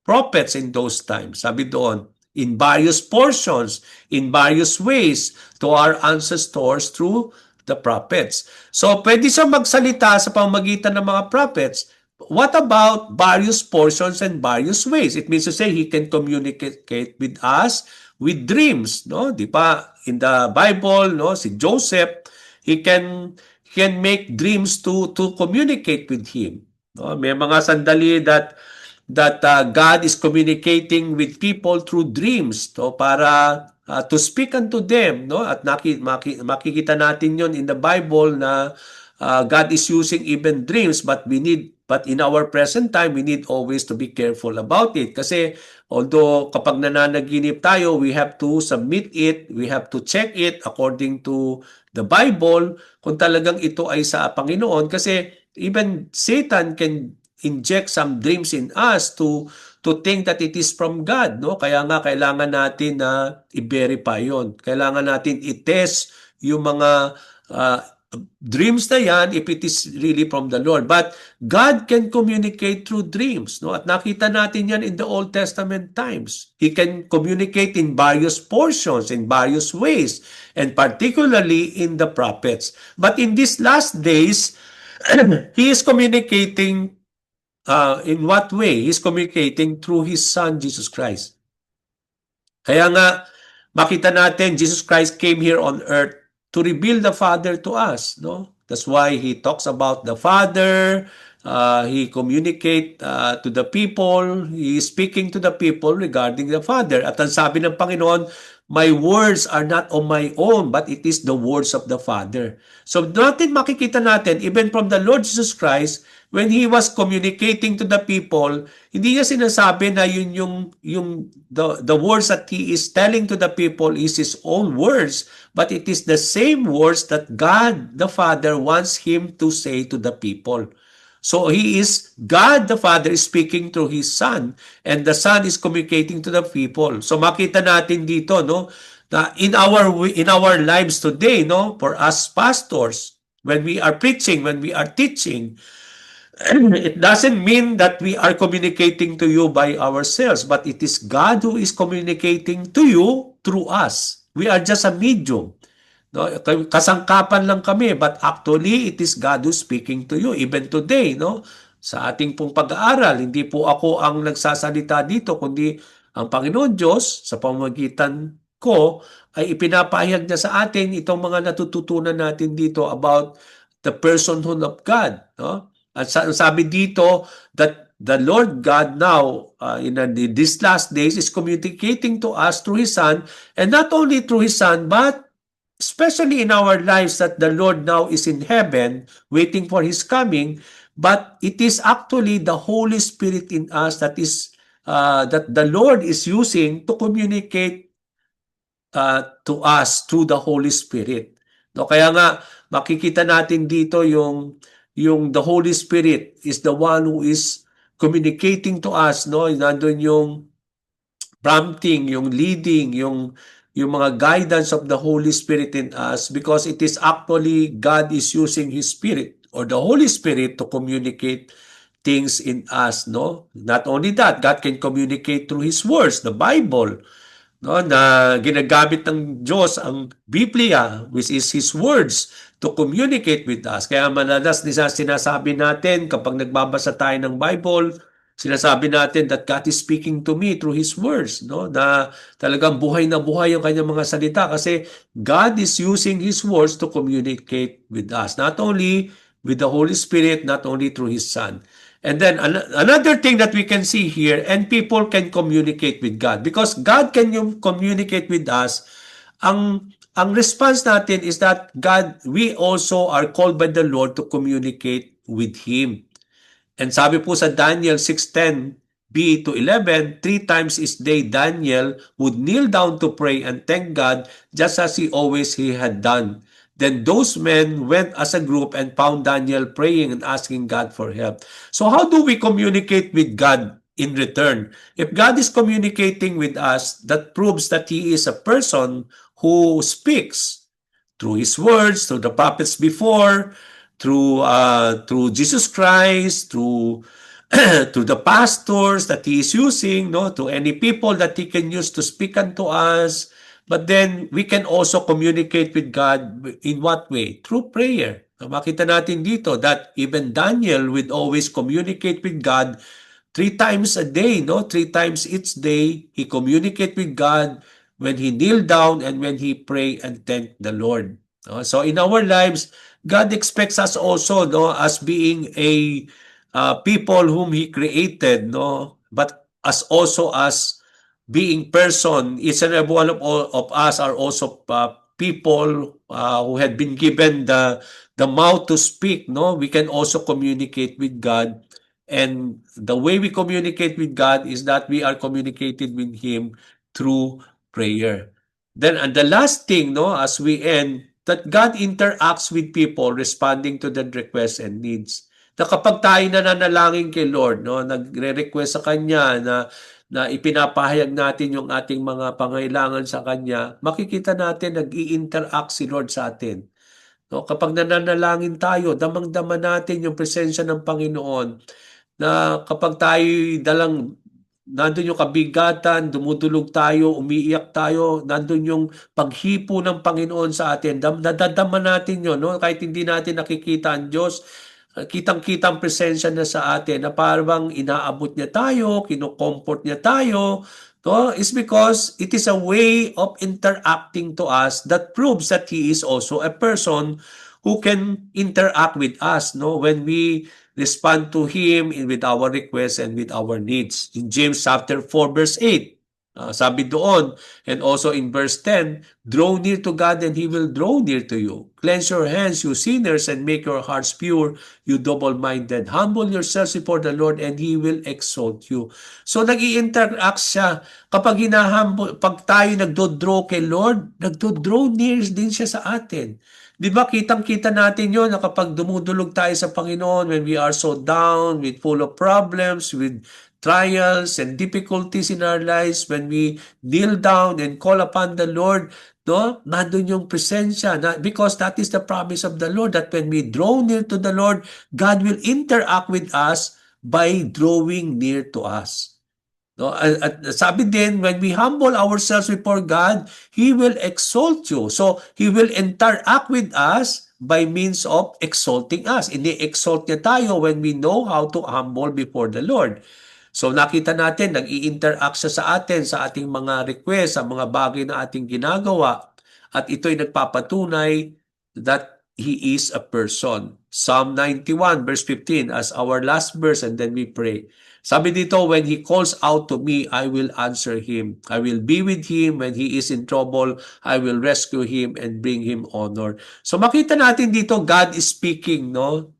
S1: prophets in those times. Sabi doon, in various portions, in various ways, to our ancestors through the prophets. So, pwede siya magsalita sa pamamagitan ng mga prophets. What about various portions and various ways? It means to say, He can communicate with us with dreams, no? Di ba? In the Bible, no, si Joseph, he can can make dreams to communicate with Him. No? May mga sandali that God is communicating with people through dreams, no, para to speak unto them, no, at makikita natin yon in the Bible na God is using even dreams, but in our present time we need always to be careful about it, kasi although kapag nananaginip tayo, we have to submit it, we have to check it according to the Bible kung talagang ito ay sa Panginoon, kasi even Satan can inject some dreams in us to think that it is from God, no? Kaya nga kailangan natin na i-verify 'yon. Kailangan natin i-test yung mga dreams na yan if it is really from the Lord. But God can communicate through dreams, no? At nakita natin yan in the Old Testament times. He can communicate in various portions, in various ways, and particularly in the prophets. But in these last days, He is communicating in what way? He's communicating through His Son, Jesus Christ. Kaya nga, makita natin, Jesus Christ came here on earth to reveal the Father to us. No? That's why He talks about the Father. He communicate to the people. He is speaking to the people regarding the Father. At ang sabi ng Panginoon, my words are not on my own, but it is the words of the Father. So makikita natin, even from the Lord Jesus Christ, when He was communicating to the people, hindi niya sinasabi na the words that He is telling to the people is His own words, but it is the same words that God the Father wants Him to say to the people. So God the Father is speaking through His Son, and the Son is communicating to the people. So makita natin dito, no, na in our lives today, no, for us pastors, when we are preaching, when we are teaching, it doesn't mean that we are communicating to you by ourselves, but it is God who is communicating to you through us. We are just a medium. No, kasangkapan lang kami, but actually it is God who's speaking to you even today, no? Sa ating pong pag-aaral, hindi po ako ang nagsasalita dito, kundi ang Panginoon Diyos sa pamamagitan ko ay ipinapahayag niya sa atin itong mga natututunan natin dito about the personhood of God, no? At sabi dito that the Lord God now in these last days is communicating to us through His Son, and not only through His Son, but especially in our lives that the Lord now is in heaven waiting for His coming, but it is actually the Holy Spirit in us that the Lord is using to communicate to us through the Holy Spirit. No, kaya nga makikita natin dito yung the Holy Spirit is the one who is communicating to us, no? Nandun yung prompting, yung leading, yung mga guidance of the Holy Spirit in us, because it is actually God is using His Spirit or the Holy Spirit to communicate things in us, no? Not only that, God can communicate through His words, the Bible, no, na ginagamit ng Diyos ang Biblia, which is His words, to communicate with us. Kaya madalas sinasabi natin kapag nagbabasa tayo ng Bible, sinasabi natin that God is speaking to me through His words, no? Na talagang buhay na buhay ang kanyang mga salita, kasi God is using His words to communicate with us, not only with the Holy Spirit, not only through His Son. And then another thing that we can see here, and people can communicate with God because God can communicate with us. Ang response natin is that we also are called by the Lord to communicate with Him. And sabi po sa Daniel 6:10b to 11, 3 times each day Daniel would kneel down to pray and thank God, just as he had done. Then those men went as a group and found Daniel praying and asking God for help. So how do we communicate with God in return? If God is communicating with us, that proves that He is a person who speaks through His words, through the prophets before, through Jesus Christ, through the pastors that He is using, no, to any people that He can use to speak unto us. But then we can also communicate with God in what way? Through prayer. Makita natin dito that even Daniel would always communicate with God 3 times a day, no? 3 times each day, he communicate with God when he kneel down and when he pray and thank the Lord. So in our lives, God expects us also, no, as being a people whom He created, no, but as also as being person. Each and every one of us are also people who had been given the mouth to speak. No, we can also communicate with God, and the way we communicate with God is that we are communicated with Him through prayer. Then, and the last thing, no, as we end, that God interacts with people responding to their requests and needs. Na kapag tayo nananalangin kay Lord, no, nagre-request sa Kanya na ipinapahayag natin yung ating mga pangailangan sa Kanya, makikita natin nag-i-interact si Lord sa atin. No, kapag nananalangin tayo, damang-dama natin yung presensya ng Panginoon na kapag tayo dalang nandun yung kabigatan, dumudulog tayo, umiiyak tayo, nandun yung paghipo ng Panginoon sa atin. Nadadama natin yun, no? Kahit hindi natin nakikita ang Diyos, kitang-kita ang presensya na sa atin na parang inaabot niya tayo, kinukomport niya tayo. No? It's because it is a way of interacting to us that proves that He is also a person who can interact with us, no? When we respond to Him with our requests and with our needs. In James chapter 4 verse 8, sabi doon, and also in verse 10, draw near to God and He will draw near to you. Cleanse your hands, you sinners, and make your hearts pure, you double-minded. Humble yourselves before the Lord and He will exalt you. So nag-i-interact siya. Kapag pag tayo nagdo-draw kay Lord, nagdo-draw near din siya sa atin. Di ba kitang-kita natin yon na kapag dumudulog tayo sa Panginoon, when we are so down, with full of problems, with trials and difficulties in our lives, when we kneel down and call upon the Lord, no, nandun yung presensya. Because that is the promise of the Lord, that when we draw near to the Lord, God will interact with us by drawing near to us. No, at sabi din, when we humble ourselves before God, He will exalt you. So, He will interact with us by means of exalting us. Ini-exalt niya tayo when we know how to humble before the Lord. So, nakita natin, nag-i-interact siya sa atin, sa ating mga request, sa mga bagay na ating ginagawa. At ito'y nagpapatunay that He is a person. Psalm 91 verse 15 as our last verse, and then we pray. Sabi dito, when He calls out to me, I will answer Him. I will be with Him when He is in trouble. I will rescue Him and bring Him honor. So makita natin dito, God is speaking, no?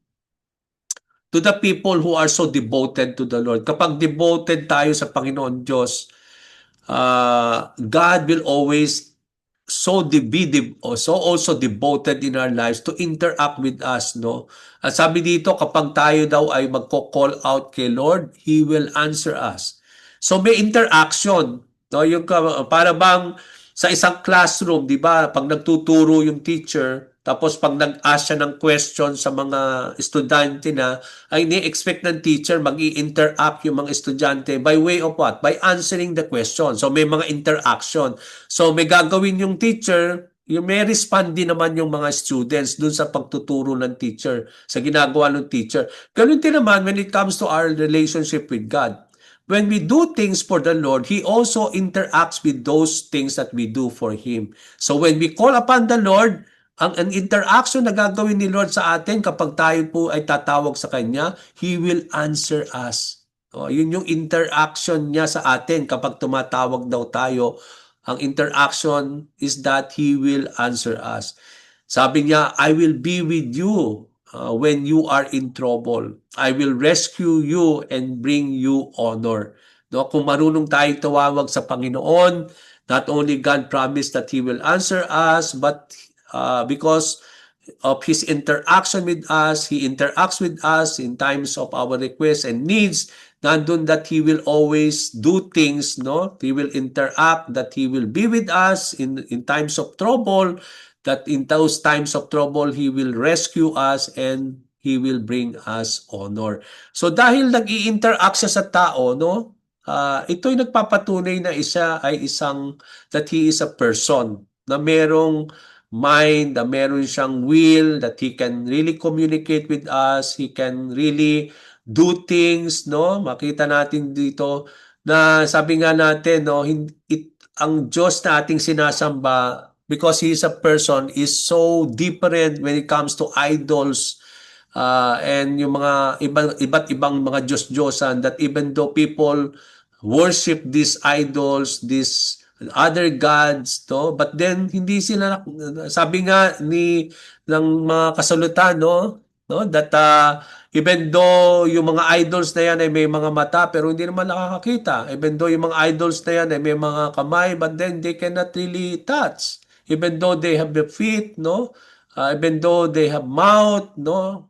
S1: To the people who are so devoted to the Lord. Kapag devoted tayo sa Panginoon Diyos, God will always so also devoted in our lives to interact with us, no? At sabi dito, kapag tayo daw ay magko-call out kay Lord, He will answer us. So may interaction, no? Yung para bang sa isang classroom, di ba? Pag nagtuturo yung teacher, tapos pag nag-ask siya ng question sa mga estudyante na, ay ni-expect ng teacher mag-i-interact yung mga estudyante by way of what? By answering the question. So may mga interaction. So may gagawin yung teacher, yung may respond din naman yung mga students dun sa pagtuturo ng teacher, sa ginagawa ng teacher. Ganun din naman when it comes to our relationship with God. When we do things for the Lord, He also interacts with those things that we do for Him. So when we call upon the Lord, ang interaction na gagawin ni Lord sa atin kapag tayo po ay tatawag sa Kanya, He will answer us. Yun yung interaction niya sa atin kapag tumatawag daw tayo. Ang interaction is that He will answer us. Sabi niya, I will be with you when you are in trouble. I will rescue you and bring you honor. No, kung marunong tayong tawawag sa Panginoon, not only God promised that He will answer us, but because of His interaction with us, He interacts with us in times of our requests and needs, nandun that He will always do things, no? He will interact, that He will be with us in times of trouble, that in those times of trouble, He will rescue us and He will bring us honor. So dahil nag-i-interact siya sa tao, no? Ito'y nagpapatunay na isa ay that He is a person na merong mind, na meron siyang will, that He can really communicate with us, He can really do things, no? Makita natin dito na sabi nga natin, no, ang Diyos na ating sinasamba because he is a person is so different when it comes to idols, and yung mga iba't ibang mga Diyos-Diyosan, that even though people worship these idols, these other gods, to, but then hindi sila, sabi nga ng mga kasalutan, no, that even though yung mga idols na yan ay may mga mata pero hindi naman nakakakita, even though yung mga idols na yan ay may mga kamay but then they cannot really touch, even though they have the feet, no, even though they have mouth, no,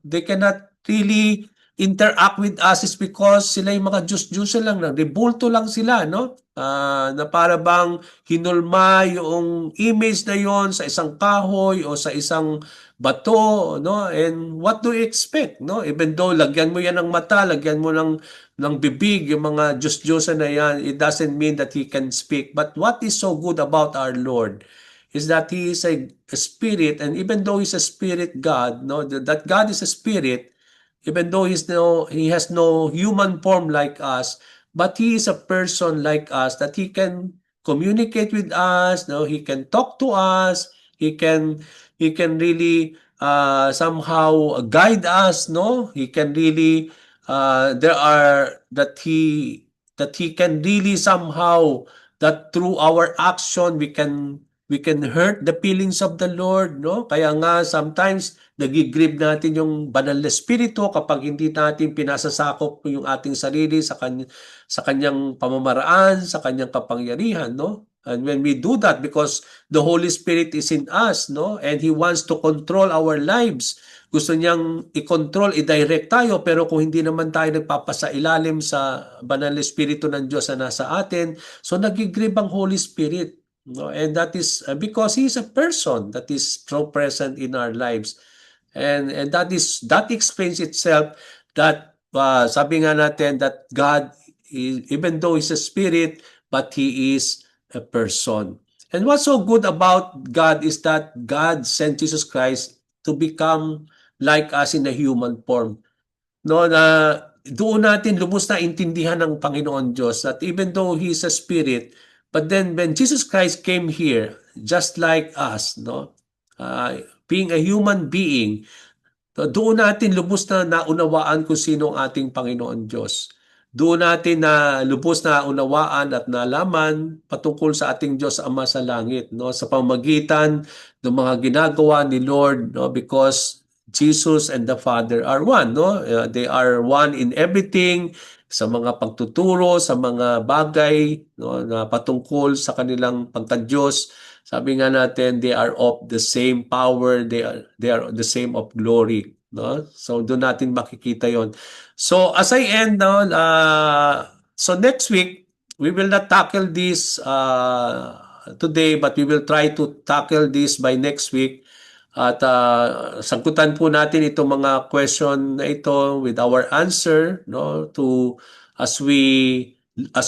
S1: they cannot really interact with us is because sila yung mga Diyos-Diyosan lang, rebulto lang sila, no? Na para bang hinulma yung image na yon sa isang kahoy o sa isang bato, no? And what do you expect, no? Even though lagyan mo yan ng mata, lagyan mo ng bibig, yung mga Diyos-Diyosan na yan, it doesn't mean that He can speak. But what is so good about our Lord is that He is a spirit, and even though He's a spirit God, no, that God is a spirit, even though he has no human form like us, but he is a person like us, that he can communicate with us, no, he can talk to us, he can really somehow guide us, no, he can really there are that he can really somehow, that through our action we can hurt the feelings of the Lord, no? Kaya nga sometimes nagigrieve natin yung banal na espiritu kapag hindi natin pinasasakop yung ating sarili sa kanyang pamamaraan, sa kanyang kapangyarihan, no? And when we do that, because the Holy Spirit is in us, no? And He wants to control our lives. Gusto niyang i-control, i-direct tayo, pero kung hindi naman tayo nagpapasailalim sa banal na espiritu ng Diyos na nasa atin, so nagigrieve ang Holy Spirit. No? And that is because He is a person that is so present in our lives. And that explains itself that sabi nga natin that God even though He's a spirit, but He is a person. And what's so good about God is that God sent Jesus Christ to become like us in a human form. No, na doon natin lubos na intindihan ng Panginoon Diyos that even though He is a spirit, but then when Jesus Christ came here, just like us, no, being a human being, doon natin lubos na naunawaan kung sino ang ating Panginoon Diyos. Doon natin na lubos na unawaan at nalaman patungkol sa ating Diyos Ama sa langit, no, sa pamamagitan ng mga ginagawa ni Lord, no, because Jesus and the Father are one, no? They are one in everything, sa mga pagtuturo, sa mga bagay, no, na patungkol sa kanilang pagka-Diyos. Sabi nga natin, they are of the same power, they are the same of glory, no? So doon natin makikita 'yon. So as I end, no, so next week we will not tackle this today, but we will try to tackle this by next week. At sagutan po natin itong mga question na ito with our answer, no, to as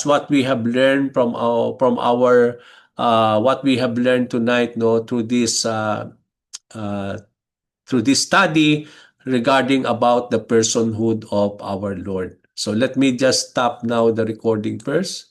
S1: what we have learned from our what we have learned tonight, no, uh, through this study regarding about the personhood of our Lord. So let me just stop now the recording first.